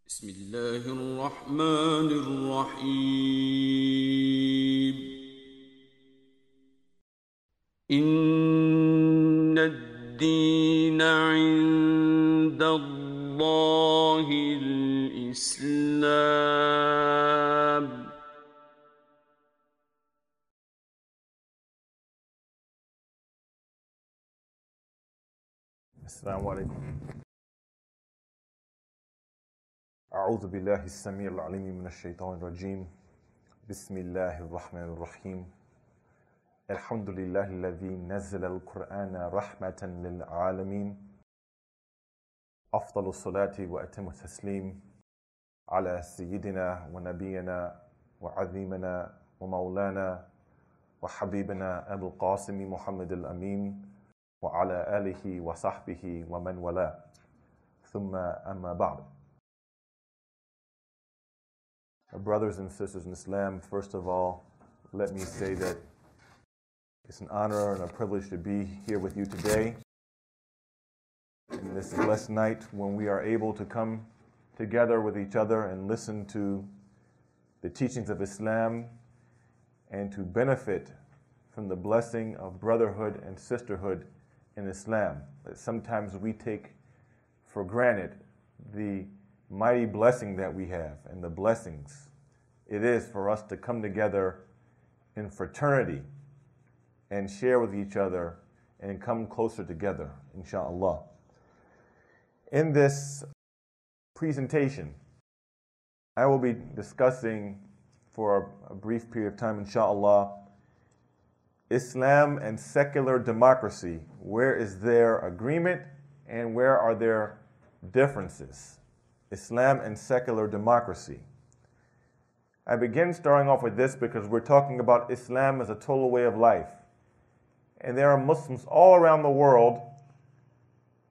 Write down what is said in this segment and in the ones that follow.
بسم الله الرحمن الرحيم إن الدين عند الله الإسلام السلام عليكم. أعوذ بالله السميع العليم من الشيطان الرجيم. بسم الله الرحمن الرحيم. الحمد لله الذي نزل القرآن رحمة للعالمين. أفضل الصلاة وأتم التسليم على سيدنا ونبينا وعظيمنا ومولانا وحبيبنا أبو القاسم محمد الأمين وعلى آله وصحبه ومن والاه. ثم أما بعد. Brothers and sisters in Islam, first of all, let me say that it's an honor and a privilege to be here with you today in this blessed night when we are able to come together with each other and listen to the teachings of Islam and to benefit from the blessing of brotherhood and sisterhood in Islam. That sometimes we take for granted the mighty blessing that we have and the blessings it is for us to come together in fraternity and share with each other and come closer together, inshallah. In this presentation, I will be discussing for a brief period of time, inshallah, Islam and secular democracy. Where is there agreement and where are there differences? Islam and secular democracy. I begin starting off with this because we're talking about Islam as a total way of life. And there are Muslims all around the world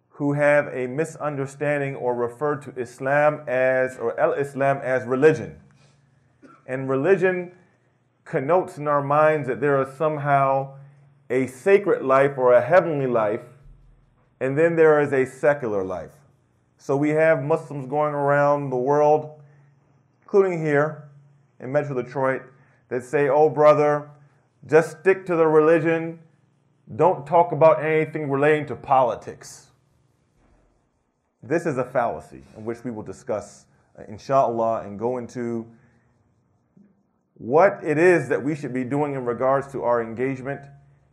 who have a misunderstanding or refer to Islam as, or al-Islam as religion. And religion connotes in our minds that there is somehow a sacred life or a heavenly life, and then there is a secular life. So we have Muslims going around the world, including here in Metro Detroit, that say, oh brother, just stick to the religion, don't talk about anything relating to politics. This is a fallacy in which we will discuss, inshallah, and go into what it is that we should be doing in regards to our engagement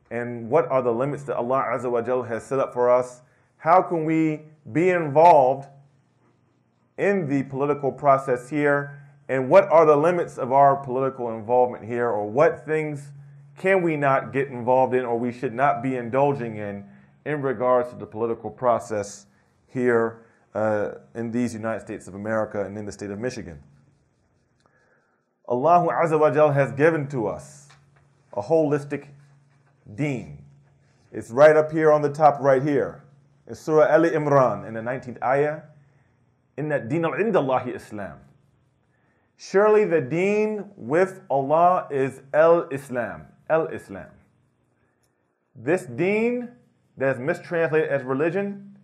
and what are the limits that Allah Azza wa Jal has set up for us. How can we be involved in the political process here, and what are the limits of our political involvement here, or what things can we not get involved in or we should not be indulging in regards to the political process here in these United States of America and in the state of Michigan. Allah Azza wa Jal has given to us a holistic deen. It's right up here on the top right here. In Surah Ali Imran in the 19th ayah, Inna ad-dina 'inda Allahi Islam. Surely the deen with Allah is al-Islam. Al-Islam. This deen that is mistranslated as religion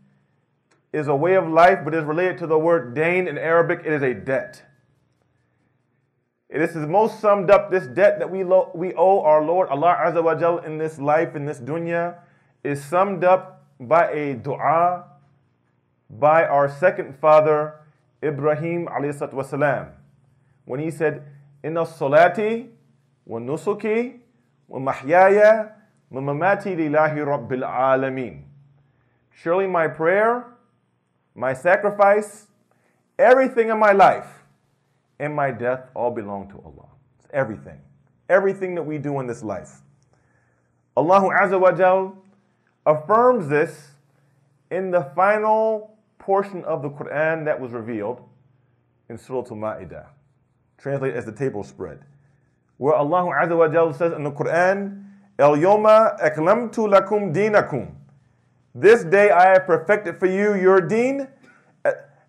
is a way of life, but is related to the word dain in Arabic. It is a debt. This is most summed up, this debt that we owe our Lord Allah Azza wa Jal in this life, in this dunya, is summed up by a dua by our second father, Ibrahim alayhi salatu wasalam, when he said, Inna salati wa nusuki wa mahyaya wa mamati lillahi rabbil alameen. Surely my prayer, my sacrifice, everything in my life, and my death all belong to Allah. It's everything. Everything that we do in this life. Allah Azza wa Jal affirms this in the final portion of the Quran that was revealed in Surah Al-Ma'idah, translated as the table spread, where Allah Azza wa Jal says in the Quran, El-Yoma aklamtu lakum dinakum. This day I have perfected for you your deen.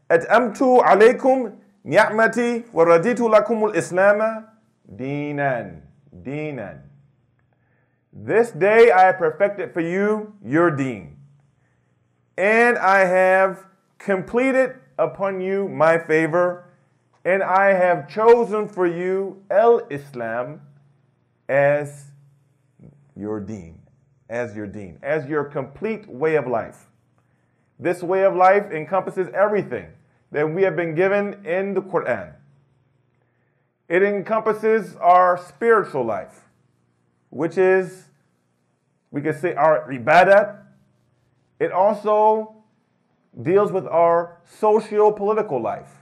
At'amtu alaykum ni'mati wa raditu lakum al-Islam dinan. Dinan. This day I have perfected for you your deen. And I have completed upon you my favor, and I have chosen for you al-Islam as your deen, as your complete way of life. This way of life encompasses everything that we have been given in the Quran. It encompasses our spiritual life, which is, we could say, our ibadat. It also deals with our socio-political life.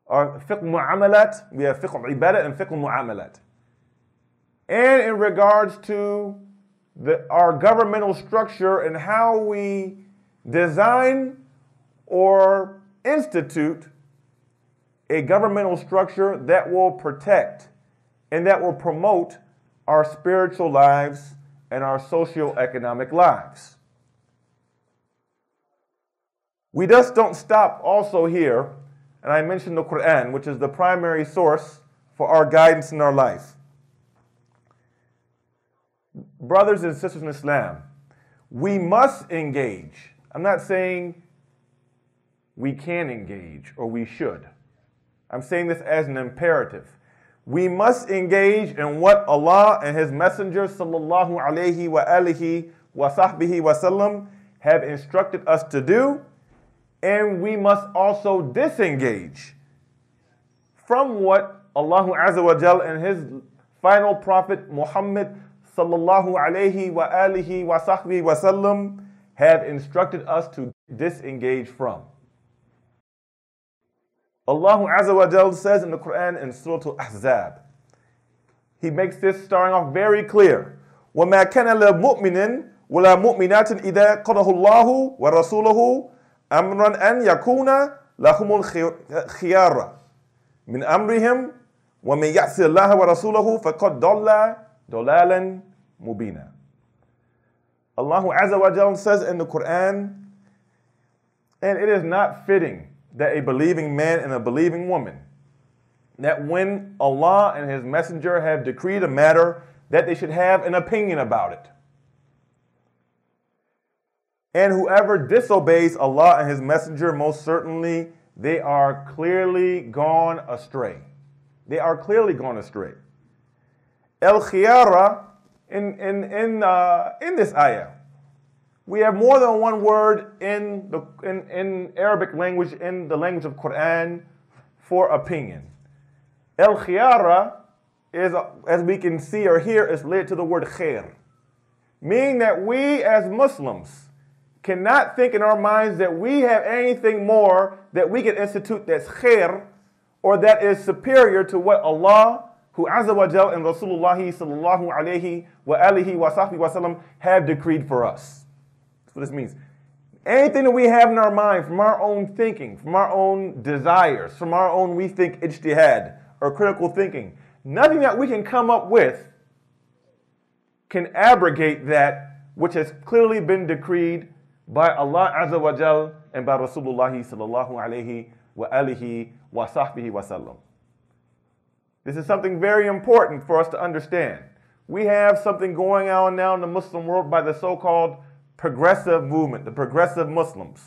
Our fiqh mu'amalat, we have fiqh ibadat and fiqh mu'amalat. And in regards to our governmental structure and how we design or institute a governmental structure that will protect and that will promote our spiritual lives and our socio-economic lives. We just don't stop also here, and I mentioned the Quran, which is the primary source for our guidance in our life. Brothers and sisters in Islam, we must engage. I'm not saying we can engage or we should. I'm saying this as an imperative. We must engage in what Allah and His Messenger sallallahu alayhi wa alihi wa sahbihi wa sallam have instructed us to do, and we must also disengage from what Allah Azza wa Jal and His final prophet Muhammad sallallahu alayhi wa alihi wa sahbihi wa sallam have instructed us to disengage from. Allah Azza wa Jal says in the Quran in Surah Al-Ahzab, He makes this starting off very clear. وَمَا كَانَ لِمُؤْمِنٍ وَلَا مُؤْمِنَاتٍ إِذَا قَضَهُ اللَّهُ وَرَسُولُهُ أَمْرًا أَنْ يَكُونَ لَهُمُ الْخِيَارَةُ مِنْ أَمْرِهِمْ وَمَنْ يَعْصِ اللَّهَ وَرَسُولَهُ فَقَدْ ضَلَّ ضَلَالًا مُبِينًا. Allah Azza wa Jal says in the Quran, and it is not fitting that a believing man and a believing woman, that when Allah and His Messenger have decreed a matter, that they should have an opinion about it. And whoever disobeys Allah and His Messenger, most certainly, they are clearly gone astray. They are clearly gone astray. El-Khiyara, in this ayah, we have more than one word in Arabic language, in the language of Quran, for opinion. El-Khiyara is, as we can see or hear, is related to the word khair, meaning that we as Muslims cannot think in our minds that we have anything more that we can institute that's khair or that is superior to what Allah, who Azza wa Jal and Rasulullah sallallahu alayhi wa alihi wa sahbihi wa sallam have decreed for us. That's what this means. Anything that we have in our mind from our own thinking, from our own desires, from our own, we think, ijtihad or critical thinking, nothing that we can come up with can abrogate that which has clearly been decreed by Allah Azza wa Jal and by Rasulullah sallallahu alayhi wa alihi wa sahbihi wa sallam. This is something very important for us to understand. We have something going on now in the Muslim world by the so-called progressive movement, the progressive Muslims.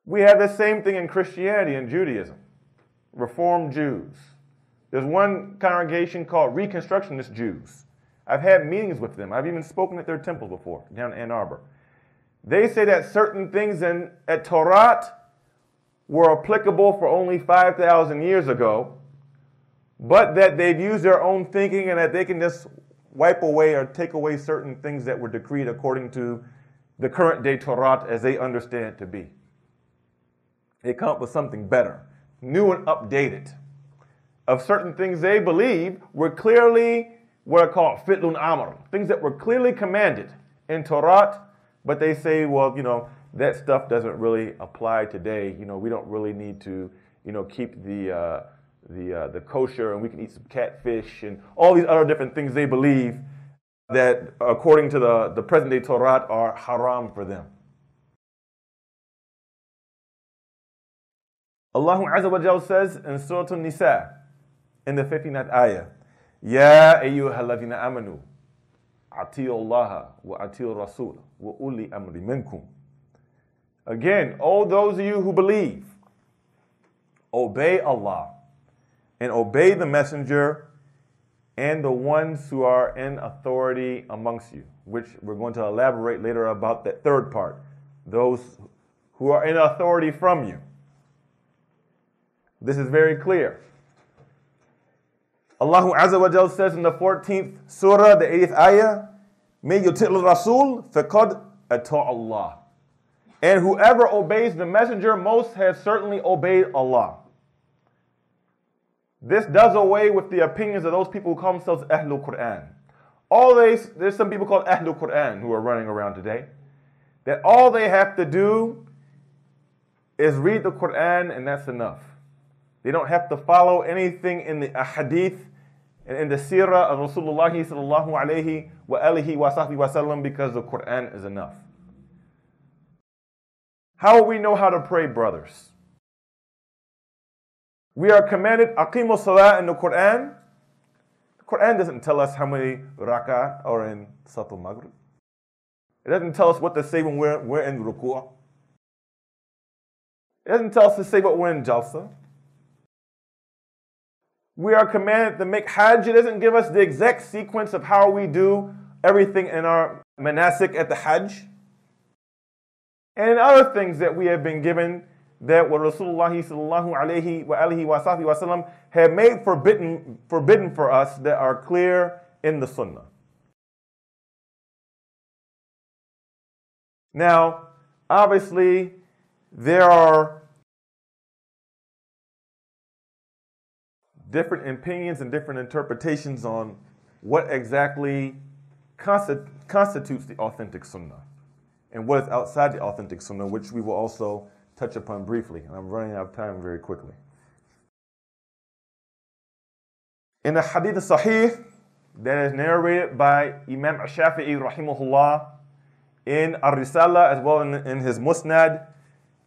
We have the same thing in Christianity and Judaism, Reformed Jews. There's one congregation called Reconstructionist Jews. I've had meetings with them. I've even spoken at their temple before, down in Ann Arbor. They say that certain things at Torah were applicable for only 5,000 years ago, but that they've used their own thinking and that they can just wipe away or take away certain things that were decreed according to the current day Torah as they understand it to be. They come up with something better, new and updated, of certain things they believe were clearly what are called fitlun amr, things that were clearly commanded in Torah, but they say, well, that stuff doesn't really apply today. We don't really need to, keep the kosher, and we can eat some catfish and all these other different things they believe that, according to the present-day Torah, are haram for them. Allah Azza wa Jal says in Surah An-Nisa, in the 59th ayah, Ya ayyuhalladhina amanu, ati'u Allah wa ati'u Rasul wa uli amri minkum. Again, O those of you who believe, obey Allah and obey the messenger and the ones who are in authority amongst you, which we're going to elaborate later about that third part, those who are in authority from you. This is very clear. Allah Azza wa Jal says in the 14th surah, the 80th ayah, May yutil Rasul faqad ata Allah. And whoever obeys the messenger most has certainly obeyed Allah. This does away with the opinions of those people who call themselves Ahlul Quran. There's some people called Ahlul Quran who are running around today, that all they have to do is read the Quran and that's enough. They don't have to follow anything in the ahadith and in the seerah of Rasulullah sallallahu alayhi wa alihi wa sahbihi wa sallam because the Quran is enough. How will we know how to pray, brothers? We are commanded aqimu salah in the Quran. The Quran doesn't tell us how many rak'ah are in Salatul Maghrib. It doesn't tell us what to say when we're in ruku'. It doesn't tell us to say what we're in jalsa. We are commanded to make hajj. It doesn't give us the exact sequence of how we do everything in our manasik at the hajj. And other things that we have been given that what Rasulullah sallallahu alayhi wa alihi wa sahbihi wa sallam have made forbidden for us that are clear in the sunnah. Now, obviously, there are different opinions and different interpretations on what exactly constitutes the authentic sunnah and what is outside the authentic sunnah, which we will also touch upon briefly. And I'm running out of time very quickly. In the hadith sahih that is narrated by Imam Shafi'i rahimahullah in Ar-Risala as well in his Musnad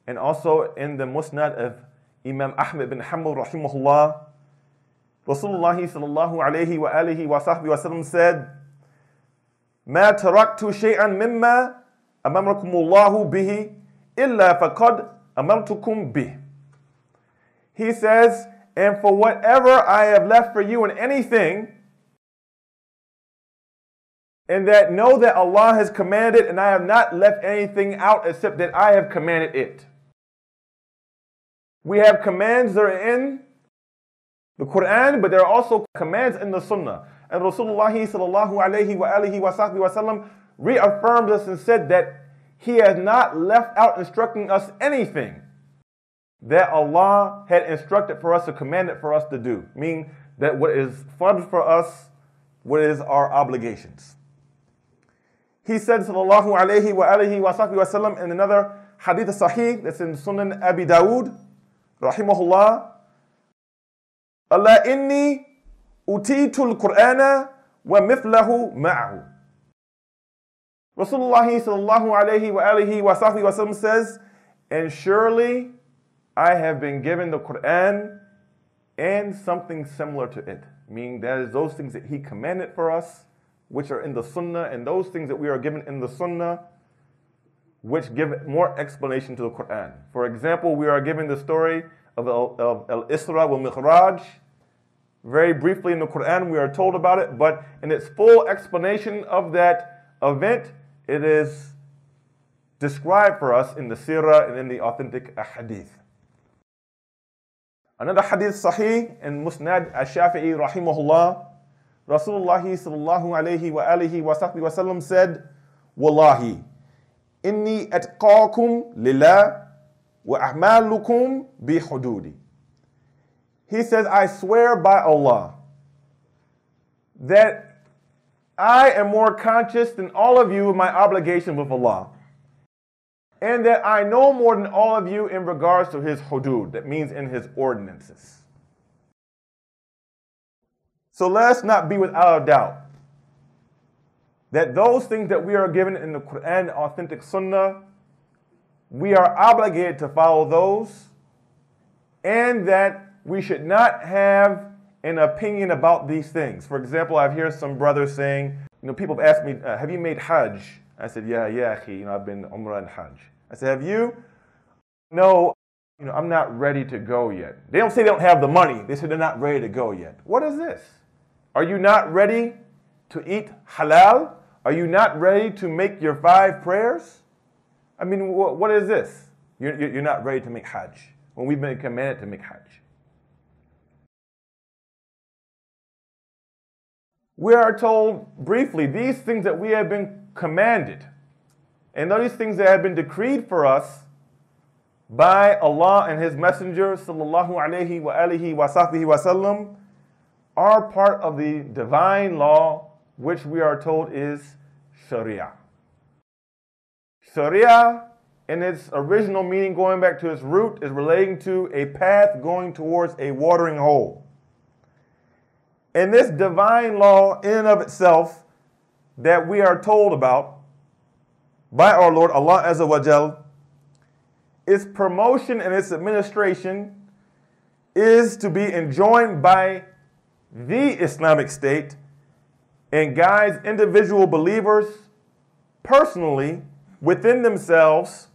and also in the Musnad of Imam Ahmad bin Hanbal rahimahullah, Rasulullah sallallahu alayhi wa alihi wa sahbihi wa sallam said, "Ma taraktu shay'an mimma amamrakumullahu bihi illa faqad amartukum bih." He says, and for whatever I have left for you in anything, and that know that Allah has commanded, and I have not left anything out except that I have commanded it. We have commands that are in the Quran, but there are also commands in the Sunnah. And Rasulullah sallallahu alayhi wa alihi wa sahbihi wa sallam reaffirmed us and said that He has not left out instructing us anything that Allah had instructed for us or commanded for us to do. Meaning that what is fard for us, what is our obligations. He said sallallahu alayhi wa alihi wa sahbihi wa sallam in another hadith sahih that's in Sunan Abi Dawud rahimahullah, Allah inni utitul Qur'ana wa mithlahu ma'ahu. Rasulullah sallallahu alayhi wa alihi wa sahbihi wa sallam says, and surely I have been given the Quran and something similar to it. Meaning that is those things that He commanded for us, which are in the Sunnah, and those things that we are given in the Sunnah, which give more explanation to the Quran. For example, we are given the story of Al-Isra wal-Mi'raj. Very briefly in the Quran, we are told about it, but in its full explanation of that event, it is described for us in the Sirah and in the authentic Hadith. Another Hadith Sahih in Musnad al-Shafi'i rahimahullah, Rasulullah sallallahu alayhi wa alihi wa sahbihi wa sallam said, Wallahi, inni atqakum lillah wa a'malukum bi hududi. He says, I swear by Allah that I am more conscious than all of you of my obligation with Allah, and that I know more than all of you in regards to His hudud, that means in His ordinances. So let us not be without a doubt that those things that we are given in the Quran, authentic Sunnah, we are obligated to follow those, and that we should not have an opinion about these things. For example, I've heard some brothers saying, people have asked me, have you made Hajj? I said, yeah, akhi, I've been Umrah and Hajj. I said, have you? No, I'm not ready to go yet. They don't say they don't have the money. They say they're not ready to go yet. What is this? Are you not ready to eat halal? Are you not ready to make your 5 prayers? I mean, what is this? You're not ready to make hajj when we've been commanded to make hajj. We are told briefly these things that we have been commanded and these things that have been decreed for us by Allah and His Messenger sallallahu alaihi wa alihi wa sahbihi wa sallam are part of the divine law, which we are told is Sharia. Sharia, in its original meaning, going back to its root, is relating to a path going towards a watering hole. And this divine law in and of itself that we are told about by our Lord Allah Azza wa Jal, its promotion and its administration is to be enjoined by the Islamic State and guides individual believers personally within themselves,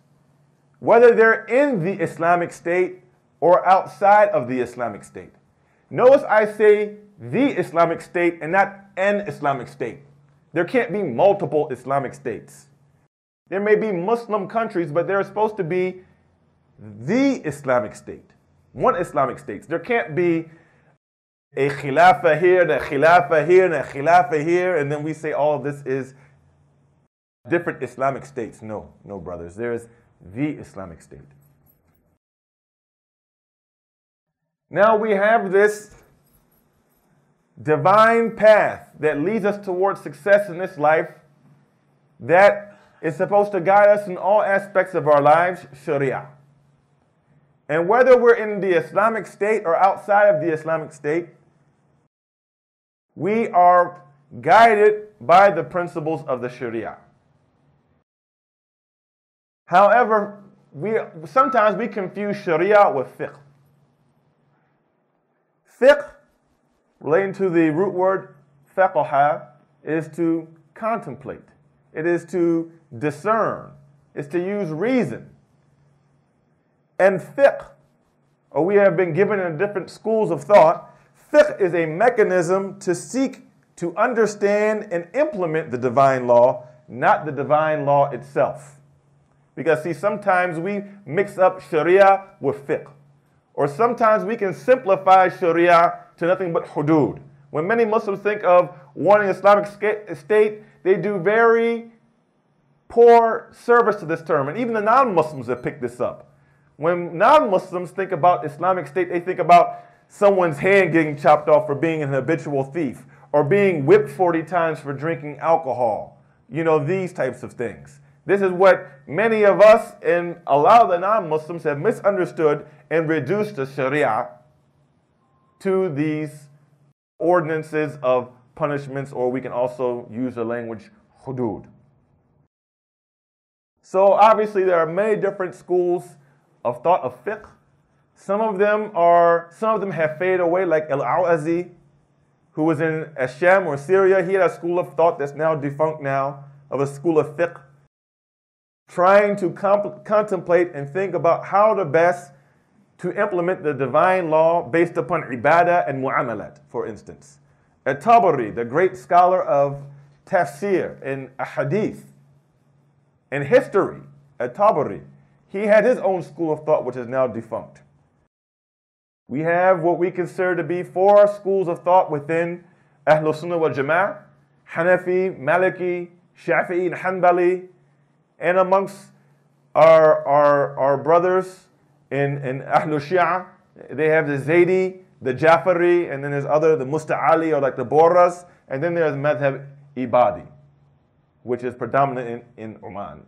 whether they're in the Islamic State or outside of the Islamic State. Notice I say the Islamic State and not an Islamic State. There can't be multiple Islamic states. There may be Muslim countries, but they're supposed to be the Islamic State. One Islamic State. There can't be a khilafah here, and a khilafah here, and a khilafah here, and then we say all of this is different Islamic states. No, brothers. There is the Islamic State. Now we have this divine path that leads us towards success in this life that is supposed to guide us in all aspects of our lives, Sharia. And whether we're in the Islamic State or outside of the Islamic State, we are guided by the principles of the Sharia. However, sometimes we confuse Sharia with fiqh. Fiqh, relating to the root word faqaha, is to contemplate. It is to discern. It's to use reason. And fiqh, or we have been given in different schools of thought, fiqh is a mechanism to seek to understand and implement the divine law, not the divine law itself. Because see, sometimes we mix up Sharia with fiqh. Or sometimes we can simplify Sharia to nothing but hudud. When many Muslims think of wanting Islamic state, they do very poor service to this term. And even the non-Muslims have picked this up. When non-Muslims think about Islamic State, they think about someone's hand getting chopped off for being an habitual thief, or being whipped 40 times for drinking alcohol. These types of things. This is what many of us and a lot of the non-Muslims have misunderstood and reduced the Sharia to these ordinances of punishments, or we can also use the language hudud. So obviously there are many different schools of thought of fiqh. Some of them have faded away, like Al-Awazi, who was in Asham or Syria. He had a school of thought that's now defunct now, of a school of fiqh, trying to contemplate and think about how to best to implement the divine law based upon ibadah and mu'amalat, for instance. At-Tabari, the great scholar of tafsir and ahadith and history, At-Tabari, he had his own school of thought, which is now defunct. We have what we consider to be 4 schools of thought within Ahlul Sunnah wal Jama'ah: Hanafi, Maliki, Shafi'i, and Hanbali. And amongst our brothers in Ahlul Shia, they have the Zaydi, the Jafari, and then there's the Musta'ali, or like the Boras, and then there's Madhab Ibadi, which is predominant in Oman.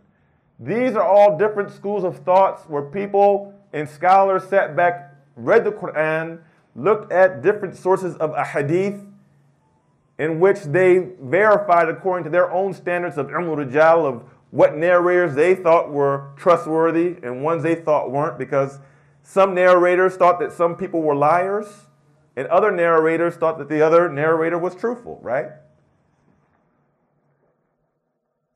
These are all different schools of thoughts where people and scholars sat back, read the Quran, looked at different sources of ahadith, in which they verified according to their own standards of ilm rijal, of what narrators they thought were trustworthy and ones they thought weren't, because some narrators thought that some people were liars and other narrators thought that the other narrator was truthful, right?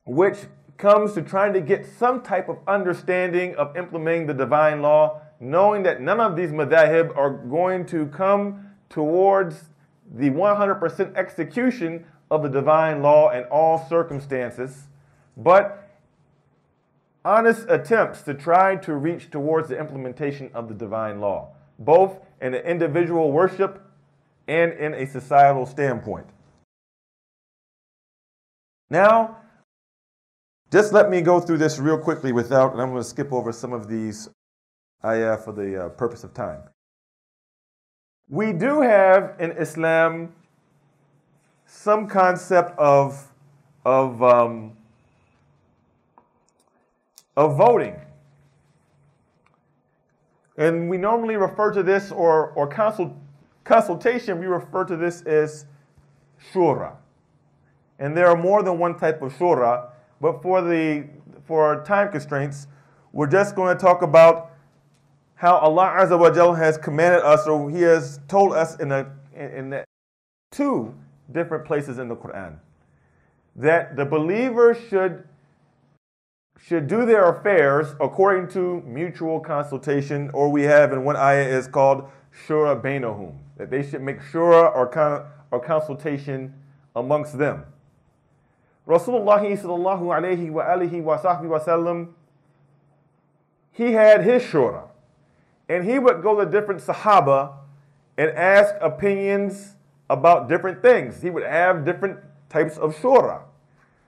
Which comes to trying to get some type of understanding of implementing the divine law, knowing that none of these madhahib are going to come towards the 100% execution of the divine law in all circumstances, but honest attempts to try to reach towards the implementation of the divine law, both in an individual worship and in a societal standpoint. Now, just let me go through this real quickly and I'm going to skip over some of these ayah for the purpose of time. We do have in Islam some concept of voting. And we normally refer to this, or consultation, we refer to this as shura. And there are more than one type of shura, but for time constraints, we're just going to talk about how Allah Azza wa Jal has commanded us, or He has told us in two different places in the Quran, that the believer should do their affairs according to mutual consultation, or we have in one ayah is called shura bainahum, that they should make shura or consultation amongst them. Rasulullah sallallahu alayhi wa alihi wa sahbihi wa sallam, he had his shura, and he would go to different sahaba and ask opinions about different things. He would have different types of shura.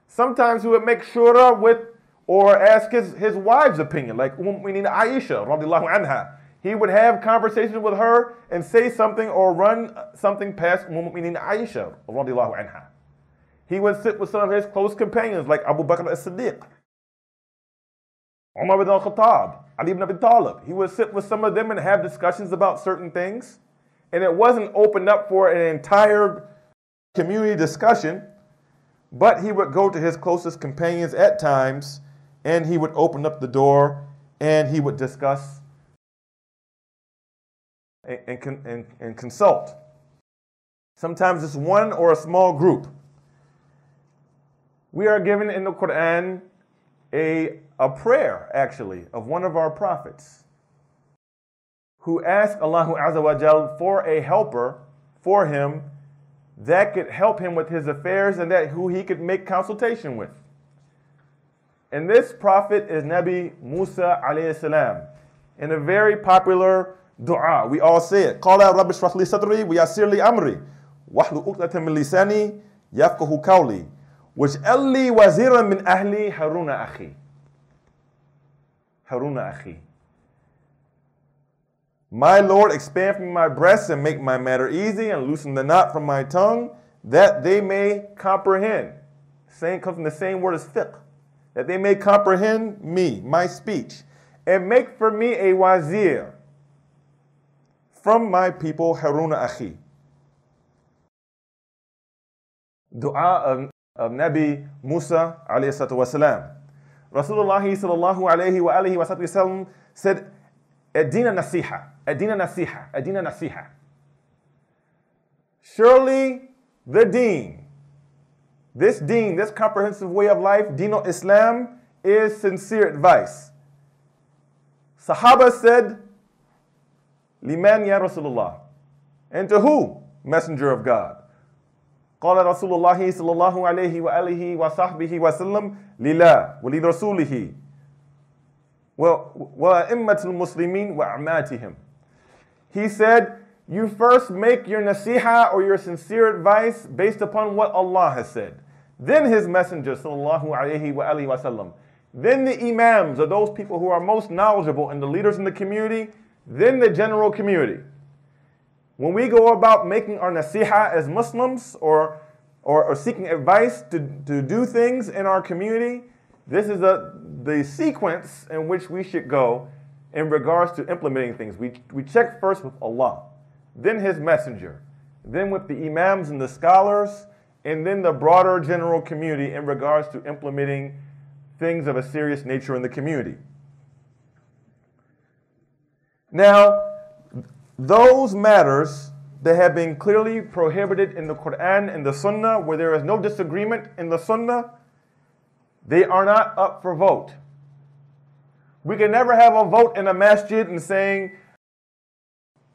Sometimes he would make shura with, or ask his wife's opinion, like Mu'minina Aisha radiallahu anha. He would have conversations with her and say something or run something past Mu'minina Aisha radiallahu anha. He would sit with some of his close companions like Abu Bakr as-Siddiq, Umar ibn al-Khattab, Ali ibn Abi Talib. He would sit with some of them and have discussions about certain things. And it wasn't opened up for an entire community discussion, but he would go to his closest companions at times, and he would open up the door, and he would discuss and consult. Sometimes it's one or a small group. We are given in the Quran a prayer, actually, of one of our prophets, who asked Allah Azza wa Jal for a helper for him that could help him with his affairs and that who he could make consultation with. And this prophet is Nabi Musa alayhi salam, in a very popular dua. We all say it. Qala rabbi shrah li sadri wa yassir li amri wahlu 'uqdatan min lisani yafqahu qawli waj'al li waziran min ahli Haruna akhi. Haruna akhi. My Lord, expand from my breast and make my matter easy, and loosen the knot from my tongue, that they may comprehend. Same comes from the same word as fiqh. That they may comprehend me, my speech, and make for me a wazir from my people, Haruna akhi. Dua of Nabi Musa alayhi salatu wasalam. Rasulullah sallallahu alayhi wa alihi wa sallam said, Adina nasiha, adina nasiha, adina nasiha. Surely the deen, this comprehensive way of life, deen of Islam, is sincere advice. Sahaba said, Liman ya Rasulullah. And to who? Messenger of God. قال رسول الله صلى الله عليه وآله وصحبه وسلم لله ولرسوله وأئمة المسلمين وأعماتهم. He said, you first make your nasiha or your sincere advice based upon what Allah has said. Then His Messenger sallallahu alayhi wa alihi wasallam. Then the imams, or those people who are most knowledgeable and the leaders in the community. Then the general community. When we go about making our nasiha as Muslims or seeking advice to do things in our community, this is the sequence in which we should go in regards to implementing things. We check first with Allah, then His Messenger, then with the imams and the scholars, and then the broader general community in regards to implementing things of a serious nature in the community. Now, those matters that have been clearly prohibited in the Quran and the Sunnah, where there is no disagreement in the Sunnah, They are not up for vote. We can never have a vote in a masjid and saying,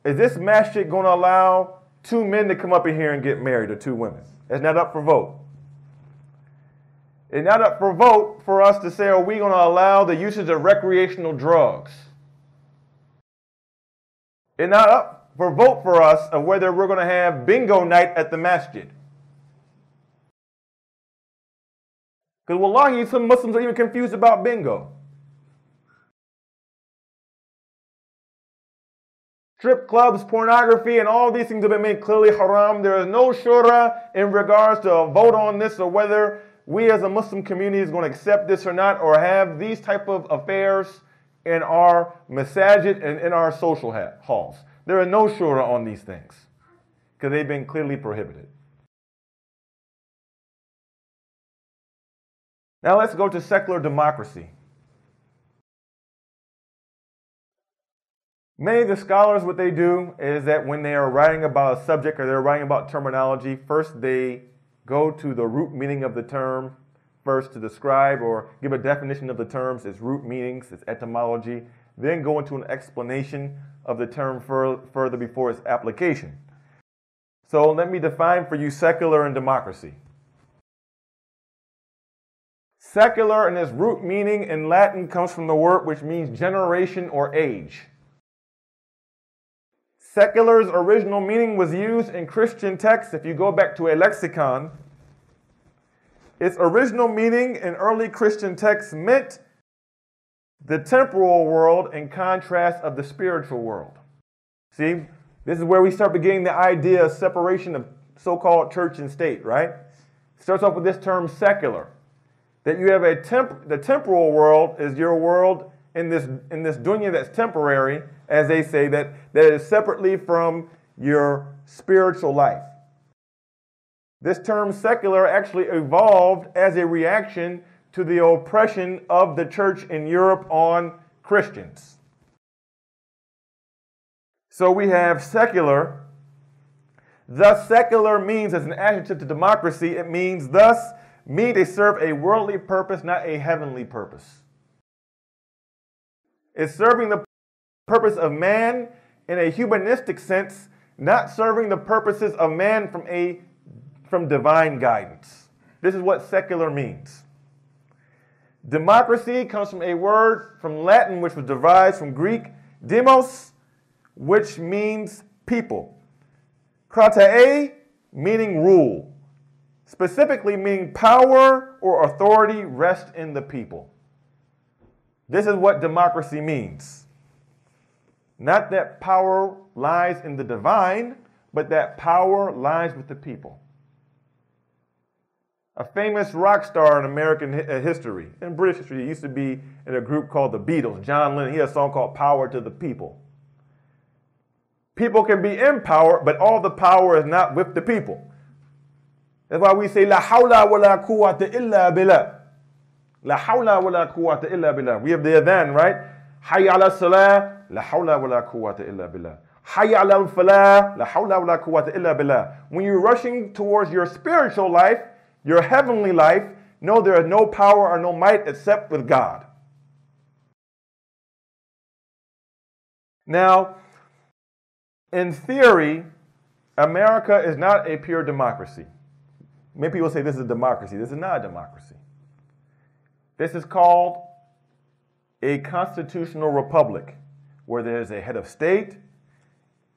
is this masjid going to allow 2 men to come up in here and get married, or 2 women? It's not up for vote. It's not up for vote for us to say, are we going to allow the usage of recreational drugs? It's not up for vote for us of whether we're going to have bingo night at the masjid. Because wallahi, some Muslims are even confused about bingo. Strip clubs, pornography, and all these things have been made clearly haram. There is no shura in regards to a vote on this, or whether we as a Muslim community is going to accept this or not, or have these type of affairs in our masajid and in our social halls. There is no shura on these things because they've been clearly prohibited. Now let's go to secular democracy. Many of the scholars, what they do is that when they are writing about a subject or they're writing about terminology, first they go to the root meaning of the term first to describe or give a definition of the terms, its root meanings, its etymology, then go into an explanation of the term further before its application. So let me define for you secular and democracy. Secular in its root meaning in Latin comes from the word which means generation or age. Secular's original meaning was used in Christian texts. If you go back to a lexicon, its original meaning in early Christian texts meant the temporal world in contrast of the spiritual world. See, this is where we start beginning the idea of separation of so-called church and state, right? It starts off with this term secular. That you have the temporal world is your world in this dunya that's temporary, as they say, that is separately from your spiritual life. This term secular actually evolved as a reaction to the oppression of the church in Europe on Christians. So we have secular. Thus, secular means, as an adjective to democracy, it means they serve a worldly purpose, not a heavenly purpose. It's serving the purpose of man in a humanistic sense, not serving the purposes of man from divine guidance. This is what secular means. Democracy comes from a word from Latin which was derived from Greek, demos, which means people. Kratae, meaning rule. Specifically meaning power or authority rests in the people. This is what democracy means. Not that power lies in the divine, but that power lies with the people. A famous rock star in American history, in British history, he used to be in a group called the Beatles. John Lennon, he had a song called Power to the People. People can be in power, but all the power is not with the people. That's why we say, La hawla wa la quwwata illa billah. La hawla wa la quwwata illa billah. We have the adhan, right? Hayya ala salah, la hawla wa la quwwata illa billah. Hayya ala falah, la hawla wa la quwwata illa billah. When you're rushing towards your spiritual life, your heavenly life, know there is no power or no might except with God. Now, in theory, America is not a pure democracy. Many people say this is a democracy. This is not a democracy. This is called a constitutional republic, where there is a head of state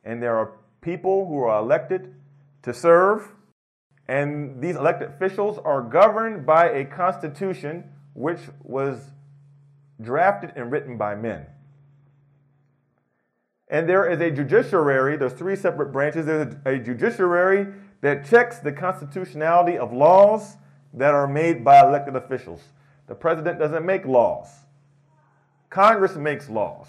and there are people who are elected to serve, and these elected officials are governed by a constitution which was drafted and written by men. And there is a judiciary. There's 3 separate branches. There's a judiciary that checks the constitutionality of laws that are made by elected officials. The president doesn't make laws. Congress makes laws.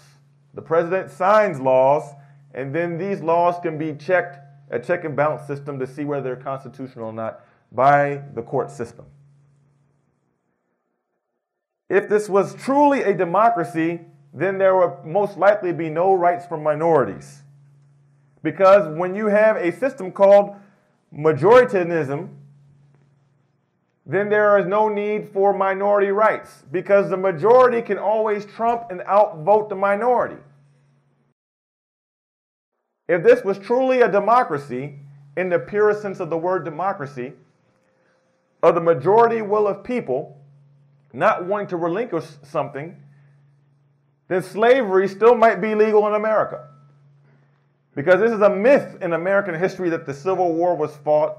The president signs laws, and then these laws can be checked, a check and balance system to see whether they're constitutional or not by the court system. If this was truly a democracy, then there would most likely be no rights for minorities. Because when you have a system called majoritarianism, then there is no need for minority rights because the majority can always trump and outvote the minority. If this was truly a democracy, in the purest sense of the word democracy, of the majority will of people not wanting to relinquish something, then slavery still might be legal in America. Because this is a myth in American history that the Civil War was fought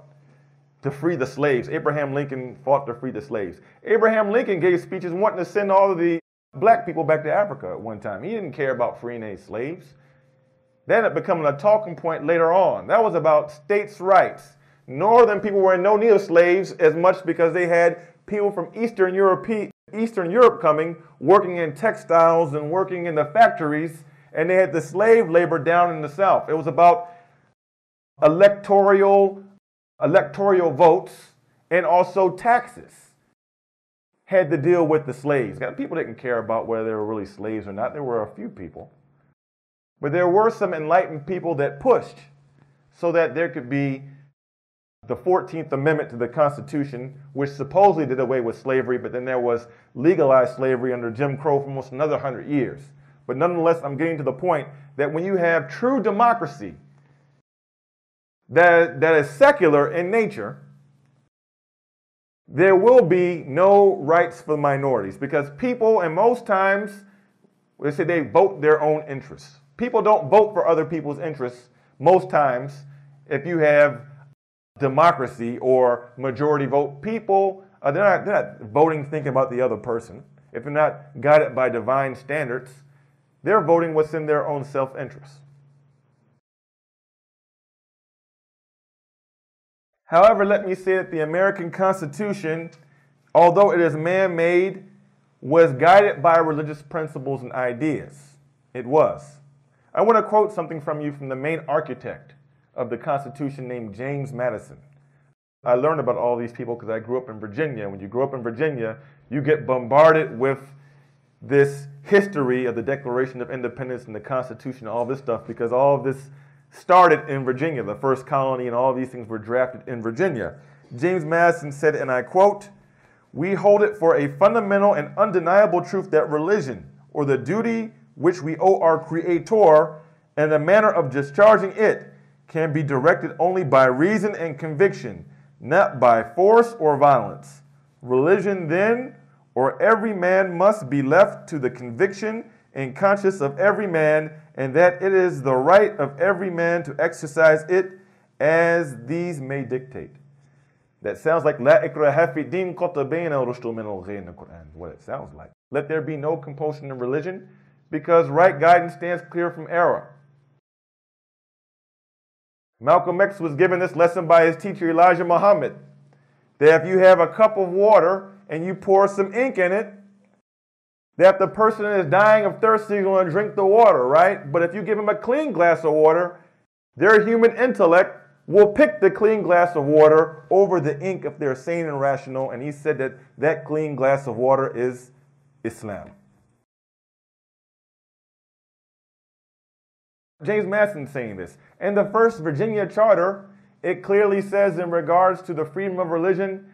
to free the slaves. Abraham Lincoln fought to free the slaves. Abraham Lincoln gave speeches wanting to send all of the black people back to Africa at one time. He didn't care about freeing any slaves. That ended up becoming a talking point later on. That was about states' rights. Northern people were in no need of slaves as much because they had people from Eastern Europe coming, working in textiles and working in the factories, and they had the slave labor down in the South. It was about electoral votes and also taxes had to deal with the slaves. People didn't care about whether they were really slaves or not. There were a few people. But there were some enlightened people that pushed so that there could be the 14th Amendment to the Constitution, which supposedly did away with slavery, but then there was legalized slavery under Jim Crow for almost another 100 years. But nonetheless, I'm getting to the point that when you have true democracy that is secular in nature, there will be no rights for minorities because people, and most times, they say they vote their own interests. People don't vote for other people's interests most times if you have democracy or majority vote. People, they're not voting thinking about the other person. If they're not guided by divine standards, they're voting what's in their own self-interest. However, let me say that the American Constitution, although it is man-made, was guided by religious principles and ideas. It was. I want to quote something from you from the main architect of the Constitution named James Madison. I learned about all these people because I grew up in Virginia. When you grow up in Virginia, you get bombarded with this history of the Declaration of Independence and the Constitution, all this stuff, because all of this started in Virginia. The first colony and all of these things were drafted in Virginia. James Madison said, and I quote, "We hold it for a fundamental and undeniable truth that religion, or the duty which we owe our Creator, and the manner of discharging it, can be directed only by reason and conviction, not by force or violence. Religion then, or every man must be left to the conviction and conscience of every man, and that it is the right of every man to exercise it as these may dictate." That sounds like La ikraha fi din qad tabayyana rushdu min al-ghayy in the Quran, what it sounds like. Let there be no compulsion in religion, because right guidance stands clear from error. Malcolm X was given this lesson by his teacher Elijah Muhammad, that if you have a cup of water and you pour some ink in it, that the person is dying of thirst is going to drink the water, right? But if you give them a clean glass of water, their human intellect will pick the clean glass of water over the ink if they're sane and rational. And he said that that clean glass of water is Islam. James Madison saying this. In the first Virginia Charter, it clearly says in regards to the freedom of religion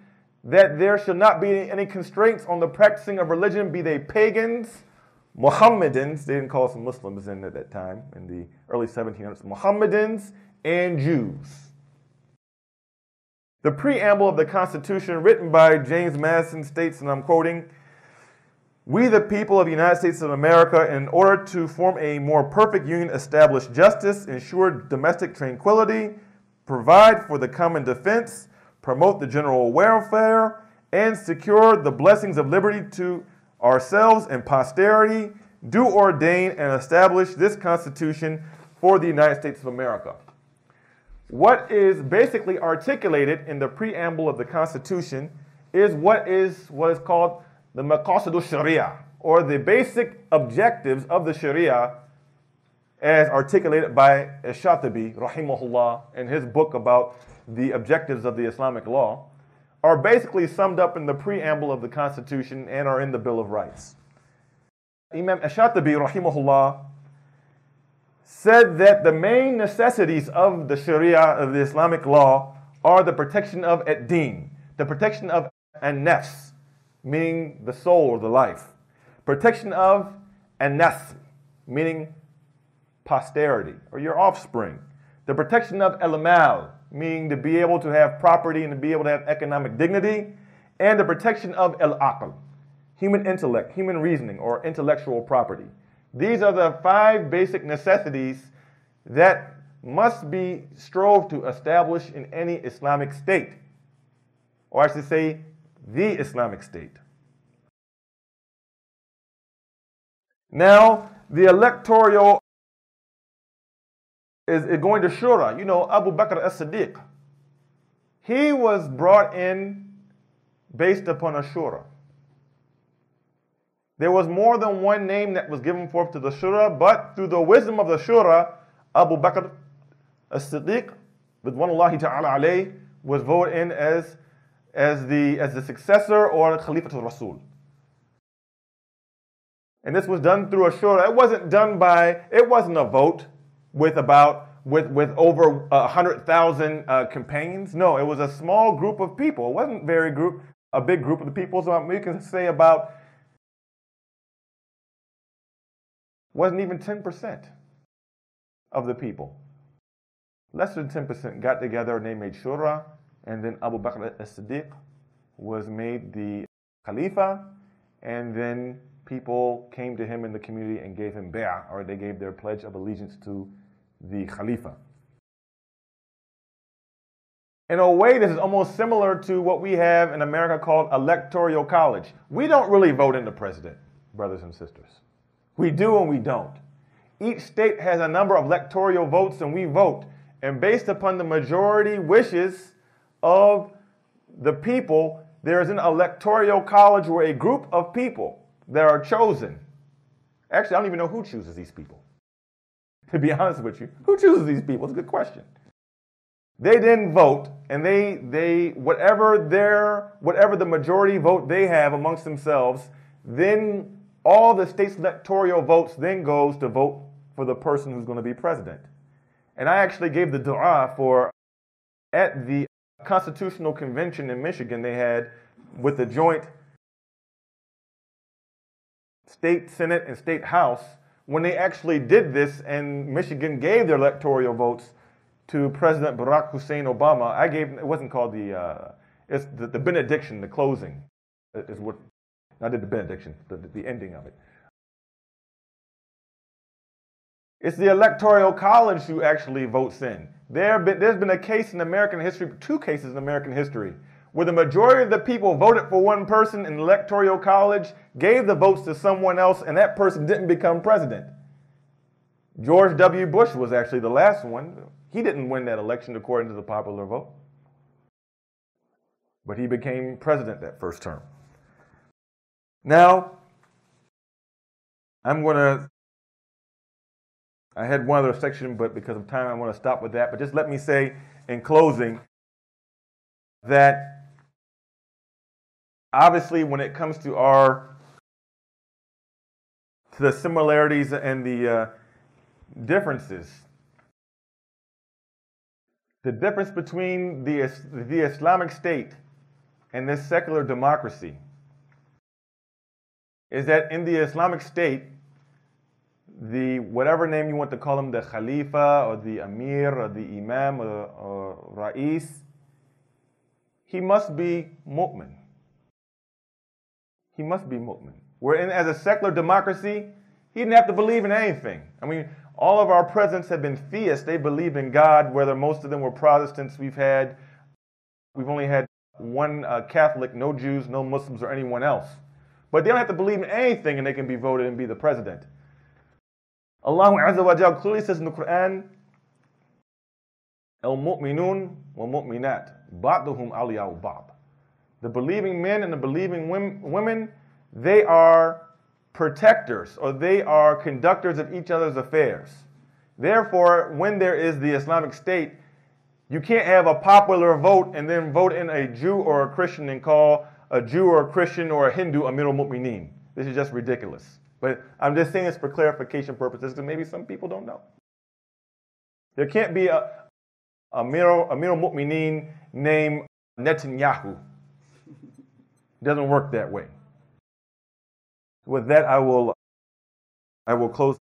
that there should not be any constraints on the practicing of religion, be they pagans, Mohammedans, they didn't call some Muslims in at that time, in the early 1700s, Mohammedans and Jews. The preamble of the Constitution written by James Madison states, and I'm quoting, "We, the people of the United States of America, in order to form a more perfect union, establish justice, ensure domestic tranquility, provide for the common defense, promote the general welfare, and secure the blessings of liberty to ourselves and posterity, do ordain and establish this Constitution for the United States of America." What is basically articulated in the preamble of the Constitution is what is called the Maqasid Sharia, or the basic objectives of the Sharia as articulated by Ash-Shatibi, rahimahullah, in his book about the objectives of the Islamic law, are basically summed up in the preamble of the Constitution and are in the Bill of Rights. Imam Ash-Shatibi, rahimahullah, said that the main necessities of the Sharia, of the Islamic law, are the protection of ad-din, the protection of and nafs, meaning the soul or the life. Protection of and nasl, meaning posterity or your offspring. The protection of al-mal, meaning to be able to have property and to be able to have economic dignity. And the protection of al-aql, human intellect, human reasoning, or intellectual property. These are the 5 basic necessities that must be strove to establish in any Islamic state, or I should say, the Islamic state. Now, the electoral is going to shura. You know, Abu Bakr as-Siddiq, he was brought in based upon a shura. There was more than one name that was given forth to the shura, but through the wisdom of the shura, Abu Bakr as-Siddiq, Ridwanullahi ta'ala alayh, was voted in as the successor or Khalifatul Rasul. And this was done through a shura. It wasn't a vote with over 100,000 companions. No, it was a small group of people. It wasn't a big group of the people. So we can say wasn't even 10% of the people. Less than 10% got together and they made shura, and then Abu Bakr as-Siddiq was made the Khalifa, and then people came to him in the community and gave him bay'ah, or they gave their pledge of allegiance to the Khalifa. In a way, this is almost similar to what we have in America called electoral college. We don't really vote in the president, brothers and sisters. We do and we don't. Each state has a number of electoral votes and we vote. And based upon the majority wishes of the people, there is an electoral college where a group of people that are chosen. Actually, I don't even know who chooses these people. To be honest with you, who chooses these people? It's a good question. They then vote, and they whatever the majority vote they have amongst themselves, then all the state's electoral votes then goes to vote for the person who's going to be president. And I actually gave the dua at the Constitutional Convention in Michigan they had with the joint state Senate and state House, when they actually did this and Michigan gave their electoral votes to President Barack Hussein Obama. It wasn't called it's the benediction, the closing is what, I did the benediction, the ending of it. It's the Electoral College who actually votes in. There's been a case in American history, 2 cases in American history, where the majority of the people voted for one person in the Electoral College, gave the votes to someone else, and that person didn't become president. George W. Bush was actually the last one. He didn't win that election according to the popular vote, but he became president that first term. Now, I had one other section, but because of time, I want to stop with that. But just let me say in closing that obviously when it comes to the similarities and the differences, the difference between the Islamic State and this secular democracy is that in the Islamic State, whatever name you want to call him, the Khalifa or the Amir or the Imam or Rais, he must be mu'min. He must be mu'min. As a secular democracy, he didn't have to believe in anything. I mean, all of our presidents have been theists. They believed in God, whether most of them were Protestants. We've only had one Catholic, no Jews, no Muslims, or anyone else. But they don't have to believe in anything and they can be voted and be the president. Allah Azza wa Jal clearly says in the Quran, Al-mu'minun wal-mu'minat, ba'duhum awliya'u ba'd. The believing men and the believing women, they are protectors, or they are conductors of each other's affairs. Therefore, when there is the Islamic State, you can't have a popular vote and then vote in a Jew or a Christian and call a Jew or a Christian or a Hindu Amir al-Mu'mineen. This is just ridiculous. But I'm just saying this for clarification purposes because maybe some people don't know. There can't be a Amir al-Mu'mineen named Netanyahu. It doesn't work that way. With that, I will close.